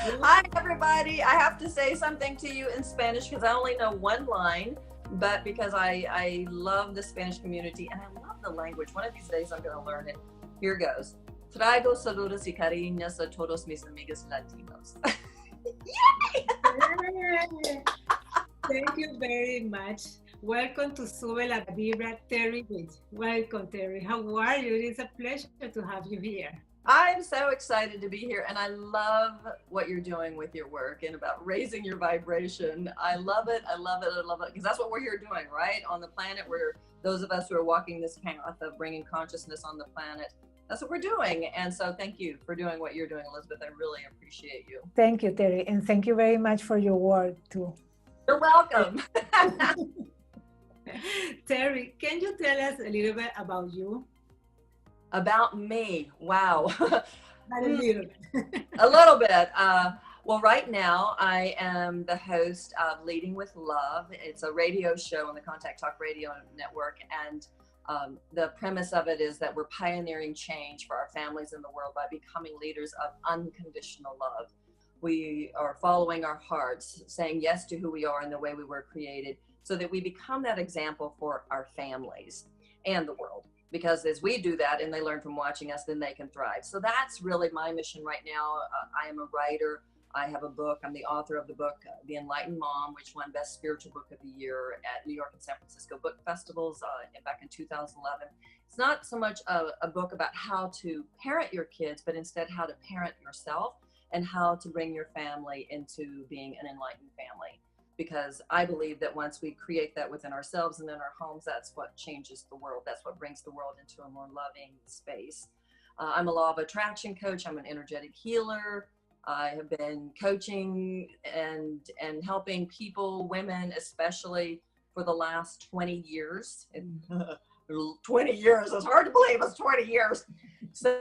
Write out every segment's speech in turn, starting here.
Hi, everybody. I have to say something to you in Spanish because I only know one line, but because I love the Spanish community and I love the language. One of these days I'm going to learn it. Here goes. Traigo saludos y cariños a todos mis amigos latinos. Yay! Thank you very much. Welcome to Sube la Vibra, TERRI BRITT. Welcome, TERRI. How are you? It is a pleasure to have you here. I'm so excited to be here, and I love what you're doing with your work and about raising your vibration. I love it. I love it. I love it because that's what we're here doing, right? On the planet, we're those of us who are walking this path of bringing consciousness on the planet. That's what we're doing. And so thank you for doing what you're doing, Elizabeth. I really appreciate you. Thank you, TERRI. And thank you very much for your work too. You're welcome. TERRI, can you tell us a little bit about you? About me. Wow. A little bit. A little bit. Well, right now I am the host of Leading with Love. It's a radio show on the Contact Talk Radio Network. And the premise of it is that we're pioneering change for our families in the world by becoming leaders of unconditional love. We are following our hearts, saying yes to who we are and the way we were created, so that we become that example for our families and the world. Because as we do that and they learn from watching us, then they can thrive. So that's really my mission right now. I am a writer. I have a book. I'm the author of the book, The Enlightened Mom, which won Best Spiritual Book of the Year at New York and San Francisco book festivals back in 2011. It's not so much a book about how to parent your kids, but instead how to parent yourself and how to bring your family into being an enlightened family. Because I believe that once we create that within ourselves and in our homes, that's what changes the world. That's what brings the world into a more loving space. I'm a law of attraction coach. I'm an energetic healer. I have been coaching and helping people, women especially, for the last 20 years. 20 years, it's hard to believe it's 20 years. So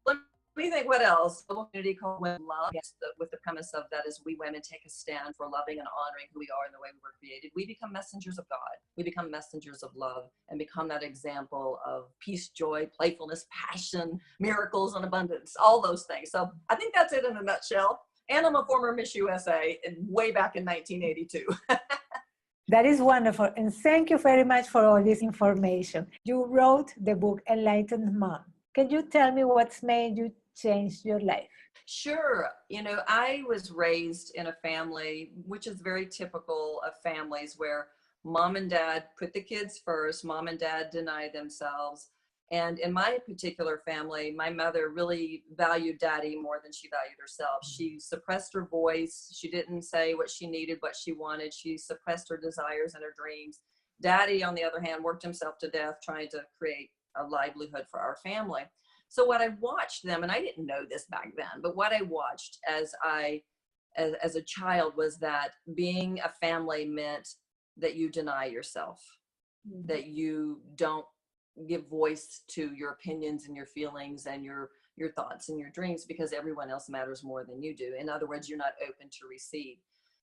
let me think what else. A community called Women Love, with the premise of that is we women take a stand for loving and honoring who we are and the way we were created. We become messengers of God. We become messengers of love and become that example of peace, joy, playfulness, passion, miracles, and abundance, all those things. So I think that's it in a nutshell. And I'm a former Miss USA way back in 1982. That is wonderful. And thank you very much for all this information. You wrote the book, Enlightened Mom. Can you tell me what's made you change your life? Sure. You know, I was raised in a family, which is very typical of families where mom and dad put the kids first, mom and dad deny themselves. And in my particular family, my mother really valued daddy more than she valued herself. She suppressed her voice. She didn't say what she needed, what she wanted. She suppressed her desires and her dreams. Daddy, on the other hand, worked himself to death trying to create a livelihood for our family. So what I watched them, and I didn't know this back then, but what I watched as a child was that being a family meant that you deny yourself, that you don't give voice to your opinions and your feelings and your thoughts and your dreams because everyone else matters more than you do. In other words, you're not open to receive.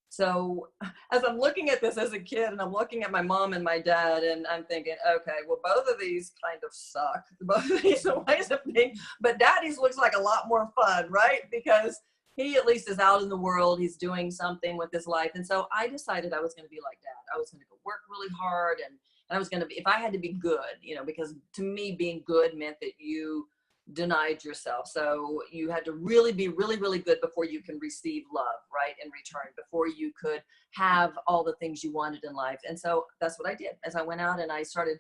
So as I'm looking at this as a kid and I'm looking at my mom and my dad and I'm thinking, okay, well, both of these kind of suck, both of these ways of being, but daddy's looks like a lot more fun, right? Because he at least is out in the world, he's doing something with his life. And so I decided I was going to be like dad. I was going to go work really hard and I was going to be, if I had to be good, you know, because to me being good meant that you denied yourself. So you had to really be really good before you can receive love, right, in return, before you could have all the things you wanted in life. And so that's what I did as I went out and I started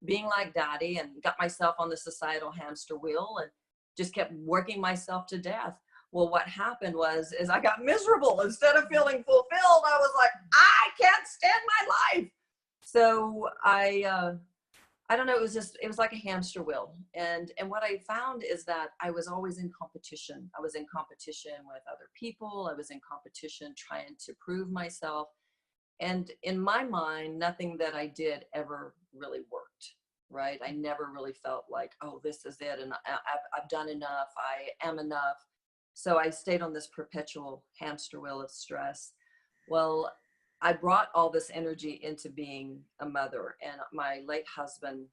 being like daddy and got myself on the societal hamster wheel and just kept working myself to death. Well, what happened was I got miserable. Instead of feeling fulfilled, I was like, I can't stand my life. So I don't know, it was like a hamster wheel. And what I found is that I was always in competition. I was in competition with other people. I was in competition trying to prove myself. And in my mind, nothing that I did ever really worked, right? I never really felt like, oh, this is it. And I've done enough. I am enough. So I stayed on this perpetual hamster wheel of stress. Well, I brought all this energy into being a mother, and my late husband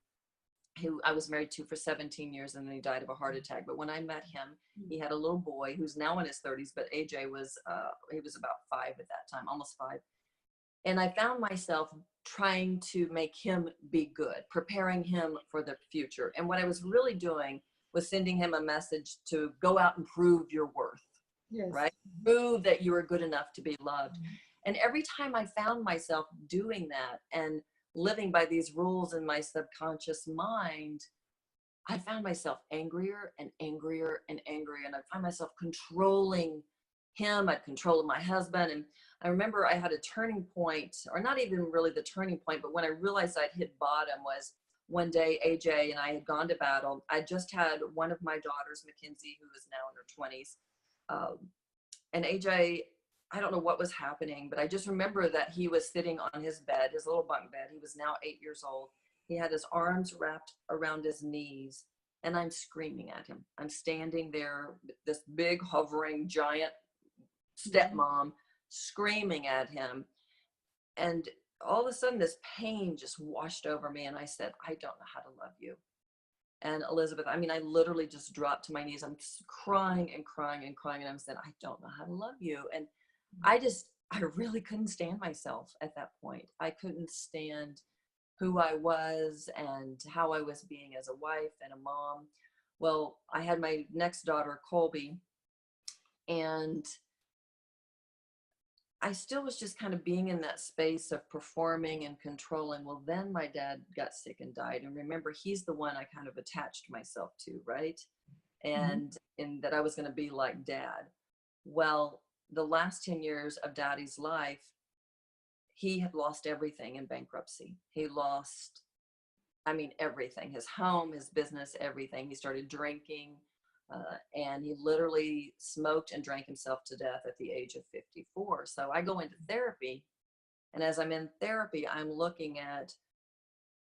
who I was married to for 17 years, and then he died of a heart attack. But when I met him, he had a little boy who's now in his 30s, but AJ was, he was about 5 at that time, almost 5. And I found myself trying to make him be good, preparing him for the future. And what I was really doing was sending him a message to go out and prove your worth, right? Prove that you are good enough to be loved. And every time I found myself doing that and living by these rules in my subconscious mind, I found myself angrier and angrier and angrier. And I find myself controlling him. I'd control my husband. And I remember I had a turning point, or not even really the turning point, but when I realized I'd hit bottom was one day AJ and I had gone to battle. I just had one of my daughters, Mackenzie, who is now in her 20s. And AJ, I don't know what was happening, but I just remember that he was sitting on his bed, his little bunk bed. He was now 8 years old. He had his arms wrapped around his knees, and I'm screaming at him. I'm standing there, this big, hovering, giant stepmom, screaming at him. And all of a sudden, this pain just washed over me, and I said, I don't know how to love you. And Elizabeth, I mean, I literally just dropped to my knees. I'm crying and crying and crying, and I said, I don't know how to love you. And I really couldn't stand myself at that point. I couldn't stand who I was and how I was being as a wife and a mom. Well, I had my next daughter, Colby, and I still was just kind of being in that space of performing and controlling. Well, then my dad got sick and died. And remember, he's the one I kind of attached myself to, right? And that I was going to be like dad. Well, the last 10 years of daddy's life, he had lost everything in bankruptcy. He lost, I mean, everything, his home, his business, everything. He started drinking, and he literally smoked and drank himself to death at the age of 54. So I go into therapy, and as I'm in therapy, I'm looking at,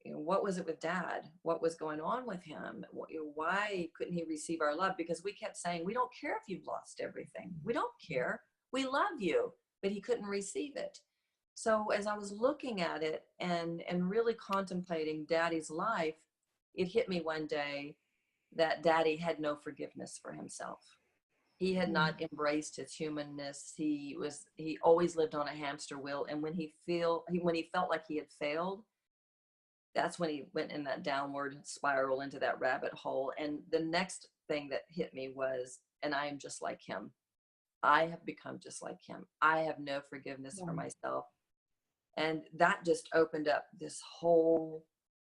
what was it with dad? What was going on with him? Why couldn't he receive our love? Because we kept saying, we don't care if you've lost everything. We don't care. We love you. But he couldn't receive it. So as I was looking at it and really contemplating daddy's life, it hit me one day that daddy had no forgiveness for himself. He had not embraced his humanness. He always lived on a hamster wheel. And when he felt like he had failed, that's when he went in that downward spiral into that rabbit hole. And the next thing that hit me was, and I am just like him. I have become just like him. I have no forgiveness for myself. And that just opened up this whole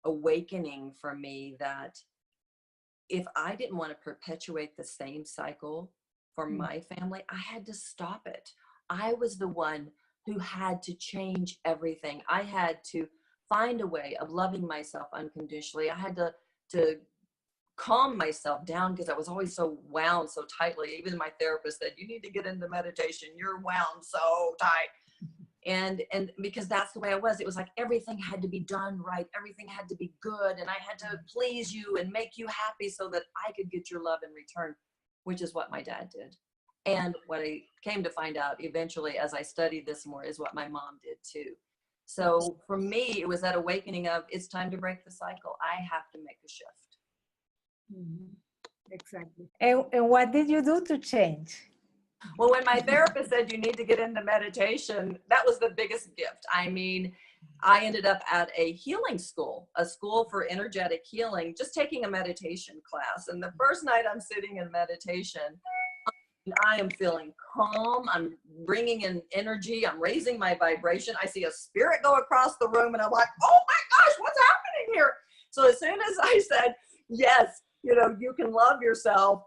awakening for me that if I didn't want to perpetuate the same cycle for my family, I had to stop it. I was the one who had to change everything. I had to find a way of loving myself unconditionally. I had to calm myself down because I was always so wound so tightly. Even my therapist said, you need to get into meditation. You're wound so tight. And because that's the way I was, it was like everything had to be done right. Everything had to be good. And I had to please you and make you happy so that I could get your love in return, which is what my dad did. And what I came to find out eventually as I studied this more is what my mom did too. So for me, it was that awakening of, it's time to break the cycle. I have to make a shift. Exactly. And what did you do to change? Well, when my therapist said you need to get into meditation, that was the biggest gift. I mean, I ended up at a healing school, a school for energetic healing, just taking a meditation class. And the first night I'm sitting in meditation, I am feeling calm. I'm bringing in energy. I'm raising my vibration. I see a spirit go across the room and I'm like, oh my gosh, what's happening here? So as soon as I said, yes, you can love yourself,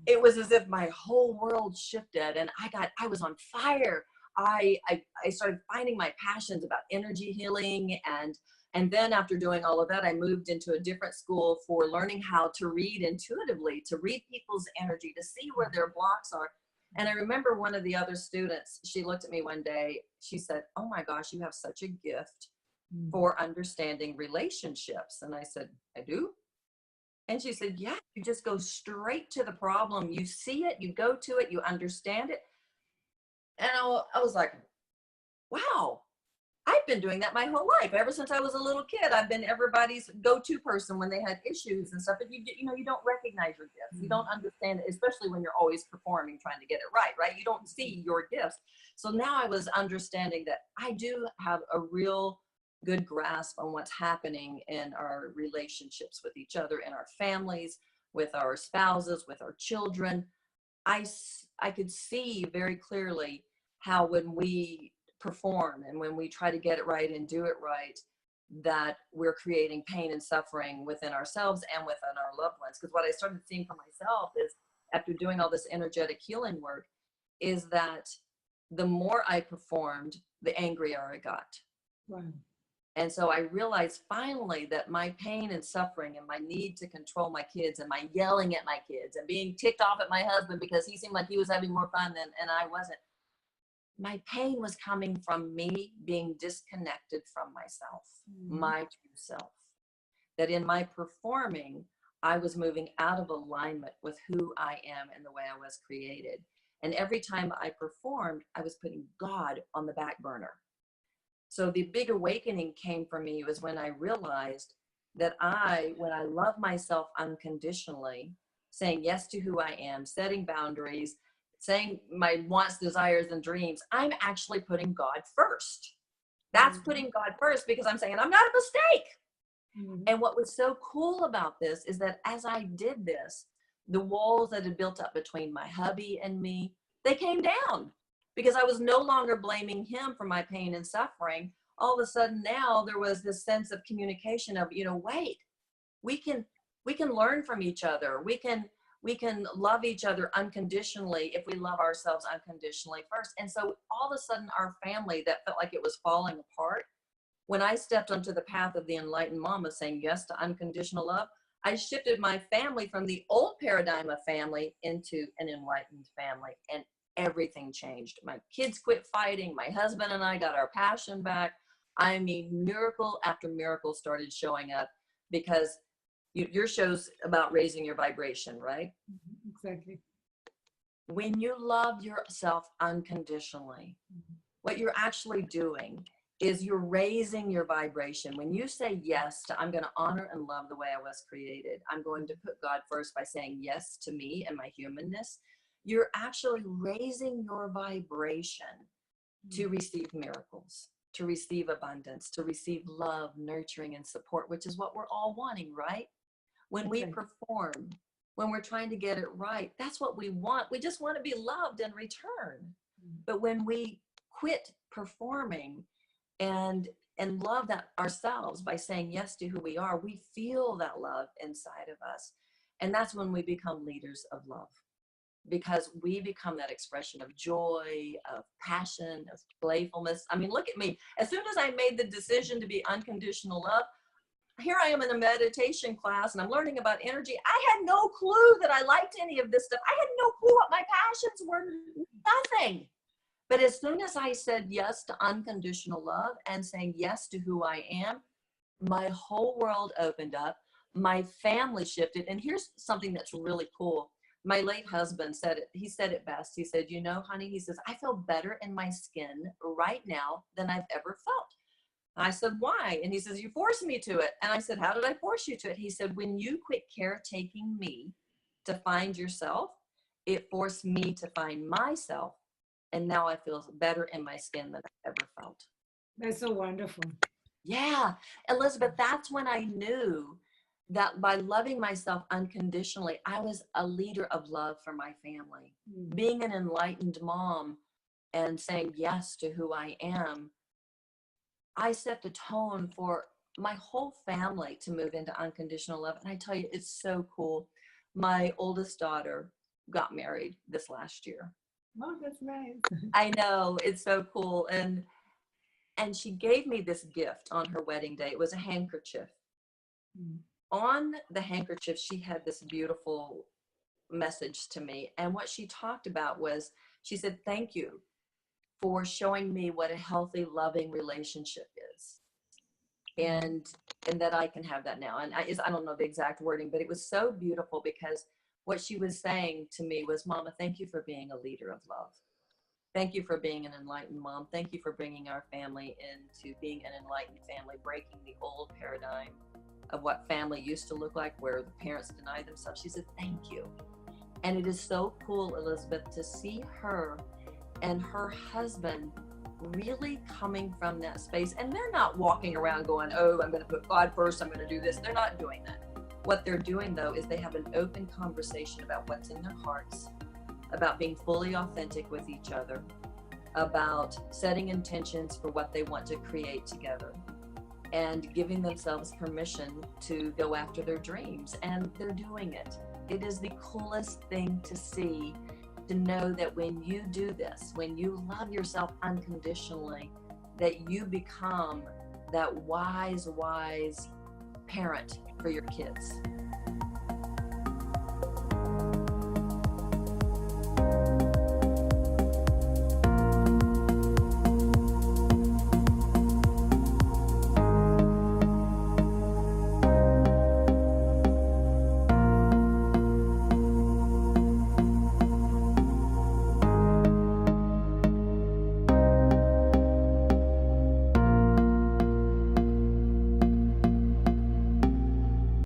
it was as if my whole world shifted and I was on fire. I started finding my passions about energy healing. And then after doing all of that, I moved into a different school for learning how to read intuitively, to read people's energy, to see where their blocks are. And I remember one of the other students, she looked at me one day, she said, oh my gosh, you have such a gift for understanding relationships. And I said, I do? And she said, yeah, you just go straight to the problem. You see it, you go to it, you understand it. And I was like, wow, I've been doing that my whole life. Ever since I was a little kid, I've been everybody's go-to person when they had issues and stuff. But you know, you don't recognize your gifts. You don't understand it, especially when you're always performing, trying to get it right, right? You don't see your gifts. So now I was understanding that I do have a real good grasp on what's happening in our relationships with each other, in our families, with our spouses, with our children. I could see very clearly how when we perform and when we try to get it right and do it right, that we're creating pain and suffering within ourselves and within our loved ones. Because what I started seeing for myself is, after doing all this energetic healing work, is that the more I performed, the angrier I got. Wow. And so I realized finally that my pain and suffering and my need to control my kids and my yelling at my kids and being ticked off at my husband because he seemed like he was having more fun and I wasn't, my pain was coming from me being disconnected from myself, my true self. That in my performing, I was moving out of alignment with who I am and the way I was created. And every time I performed, I was putting God on the back burner. So the big awakening came for me was when I realized that when I love myself unconditionally, saying yes to who I am, setting boundaries, saying my wants, desires, and dreams, I'm actually putting God first. That's putting God first, because I'm saying I'm not a mistake. And what was so cool about this is that as I did this, the walls that had built up between my hubby and me, they came down, because I was no longer blaming him for my pain and suffering. All of a sudden now there was this sense of communication of, wait, we can learn from each other. We can love each other unconditionally if we love ourselves unconditionally first. And so all of a sudden our family that felt like it was falling apart, when I stepped onto the path of the enlightened mom of saying yes to unconditional love, I shifted my family from the old paradigm of family into an enlightened family, and everything changed. My kids quit fighting. My husband and I got our passion back. I mean, miracle after miracle started showing up, because your show's about raising your vibration, right? Exactly. When you love yourself unconditionally, what you're actually doing is you're raising your vibration. When you say yes to, I'm going to honor and love the way I was created, I'm going to put God first by saying yes to me and my humanness, you're actually raising your vibration to receive miracles, to receive abundance, to receive love, nurturing, and support, which is what we're all wanting, right? When we perform, when we're trying to get it right, that's what we want. We just want to be loved in return. But when we quit performing and love that ourselves by saying yes to who we are, we feel that love inside of us. And that's when we become leaders of love, because we become that expression of joy, of passion, of playfulness. I mean, look at me. As soon as I made the decision to be unconditional love, here I am in a meditation class and I'm learning about energy. I had no clue that I liked any of this stuff. I had no clue what my passions were, nothing. But as soon as I said yes to unconditional love and saying yes to who I am, my whole world opened up. My family shifted. And here's something that's really cool. My late husband said it. He said it best. He said, honey, he says, I feel better in my skin right now than I've ever felt. I said, why? And he says, you forced me to it. And I said, how did I force you to it? He said, when you quit caretaking me to find yourself, it forced me to find myself. And now I feel better in my skin than I've ever felt. That's so wonderful. Yeah, Elizabeth, that's when I knew that by loving myself unconditionally, I was a leader of love for my family. Being an enlightened mom and saying yes to who I am, I set the tone for my whole family to move into unconditional love. And I tell you, it's so cool. My oldest daughter got married this last year. Oh, that's nice. I know, it's so cool. And she gave me this gift on her wedding day. It was a handkerchief. On the handkerchief, she had this beautiful message to me. And what she talked about was, she said, thank you for showing me what a healthy, loving relationship is. And that I can have that now. And I don't know the exact wording, but it was so beautiful, because what she was saying to me was, Mama, thank you for being a leader of love. Thank you for being an enlightened mom. Thank you for bringing our family into being an enlightened family, breaking the old paradigm of what family used to look like, where the parents deny themselves. She said, thank you. And it is so cool, Elizabeth, to see her and her husband really coming from that space. And they're not walking around going, oh, I'm going to put God first, I'm going to do this. They're not doing that. What they're doing, though, is they have an open conversation about what's in their hearts, about being fully authentic with each other, about setting intentions for what they want to create together, and giving themselves permission to go after their dreams. And they're doing it. It is the coolest thing to see, to know that when you do this, when you love yourself unconditionally, that you become that wise parent for your kids.